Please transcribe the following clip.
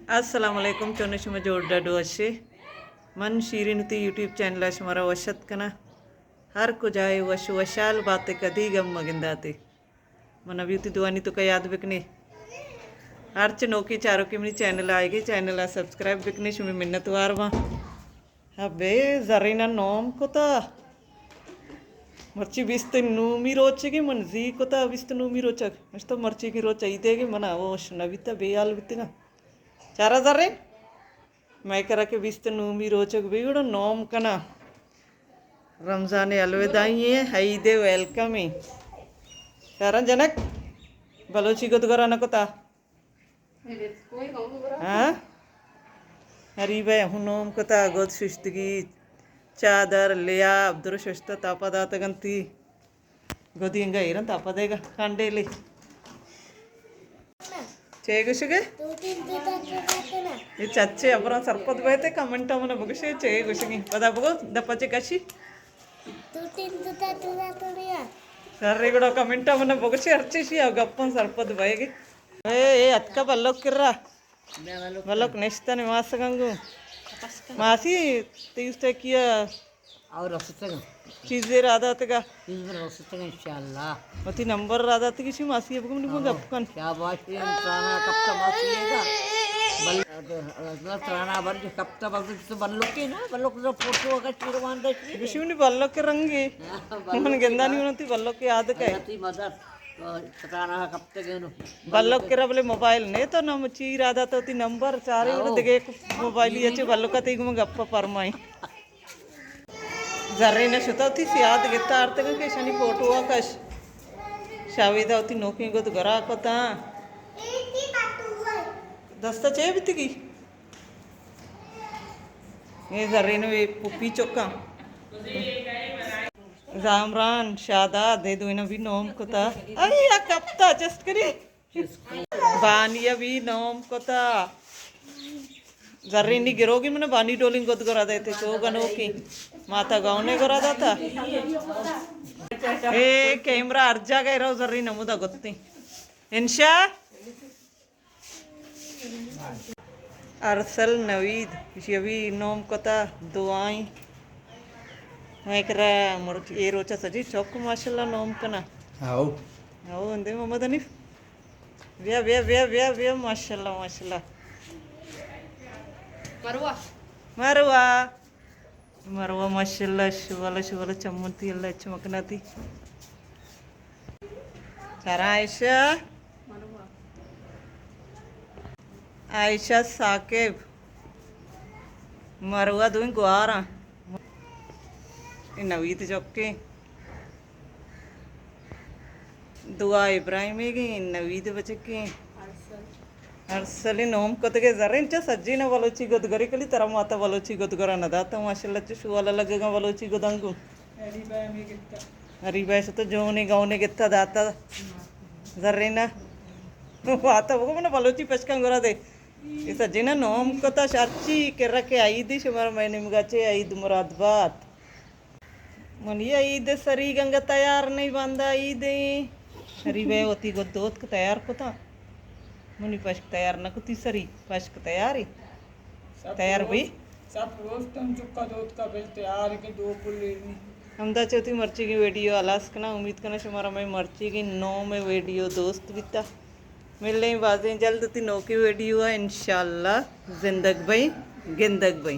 Assalamualaikum chone shuma jorda do ashe man shirinuti YouTube channel ashmara washat kana har ko jaye wash washal baate kadi gam magindate man abyuti duani to का याद बिकने हर चनोकी चारों की मेरी channel आएगी channel आ subscribe बिकने शुमी मिन्नत वारवा अबे जरीना नोम कोता मर्ची बिस्त नूमी रोचेगी मनजी कोता बिस्त नूमी रोचक मस्त मर्ची की रोच आई देगी मना वो नविता बेयाल बितगा चारा जरे मैं करा के बिस्त नूमी रोचक भी उड़ो नोम कना रमजान अलविदाई है हाई दे वेलकम ही कारण जनक बलोची को तो करा ना कोता हाँ हरी भाई हूँ नोम कोता गोद सुश्तगी चादर लिया अब्दुल सुश्ता तापा दाता गंती गोदी इंगा इरन तापा देगा कांडे ले చేయగుషుగా ఇది చచ్చి అప్పుడు సరిపోదు పోయితే కమెంట్ అమ్మన బుగుషి చేయగుషుగి పద బుగు దప్పచ్చి కషి సరే కూడా కమెంట్ అమ్మన బుగుషి అర్చేసి ఆ గప్పం సరిపోదు బయగి ఏ అత్క బల్లోకిర్రా బల్లోకి నెస్తాని మాసగంగు మాసి తీస్తే కియా और रसतगा चीजें राधातगा इधर रसतगा इंशाल्लाह मती नंबर राधात किसी मासी अब गुम निको गपकन क्या बात है त्राना कब तक मासीएगा बल त्राना बर कब तक बल्लो के ना बल्लो का फोटो का चिरवान दे किसी ने बल्लो के रंगे मन गंदा नहीं होती बल्लो के याद का है मदर त्राना कब तक नो बल्लो के रबले मोबाइल ने तो नम ची राधा तो ती नंबर चारे उड़ दिगे मोबाइल ये चे बल्लो का ती गुम गप्पा परमाई जर्रे ने शुता होती सियाद गिता अर्थ का के शनि फोटो आकाश शाविदा होती नौकरी को तो घरा को ता दस्ता चे बितगी ये जर्रे ने वे पुपी चौका जामरान शादा दे दो इन्हें भी नोम को ता अरे या कप्ता जस्ट करी बानिया भी नोम को ता जर्रे नहीं गिरोगी मैंने बानी डोलिंग को तो करा देते तो गनो की माता गाँव ने करा था ए कैमरा अर्जा गए रहो जर्री नमुदा गोत्ती इंशा अरसल नवीद ये नोम कोता दुआई मैं करा मुर्च ये रोचा सजी चौक माशाल्लाह नोम कना आओ आओ अंदे मोहम्मद हनीफ व्या व्या व्या व्या व्या माशाल्लाह माशाल्लाह मरवा मरवा मरवा माशाल्लाह शिवाला शिवाला चमनती अल्लाह चमकनाती सारा आयशा आयशा साकिब मरवा दूँ गुआरा नवीद चौके दुआ इब्राहिम की नवीद बचके अरसली नोम कतगे जरा इंचा सज्जी ना वलोची गोद गरी कली तरह माता वलोची गोद गरा ना दाता माशाल्लाह चुशु वाला लगेगा वलोची गोदंगु हरी बाय से तो जो ने गाँव ने कितना दाता जरे ना आता वो मैंने वलोची पचका गोरा दे ये सज्जी ना नोम कता शाची के रखे आई दी शुमार मैंने मुगाचे आई द मुरादबाद मन ये आई दे सरी गंगा तैयार नहीं बंदा आई दे हरी बाय होती गो दोत को तैयार को था मुनी पश्क तैयार न कुती सरी पश्क तैयार ही तैयार भाई सब रोज तुम चुका दूध का बिल तैयार के दो पुल्ली हमदा चौथी मर्ची की वीडियो अलास कना उम्मीद करना शुमारा मैं मर्ची की 9 में वीडियो दोस्त बिता मिलने बातें जल्द ती 9 की वीडियो है इंशाल्लाह जिंदग भाई गिंदग भाई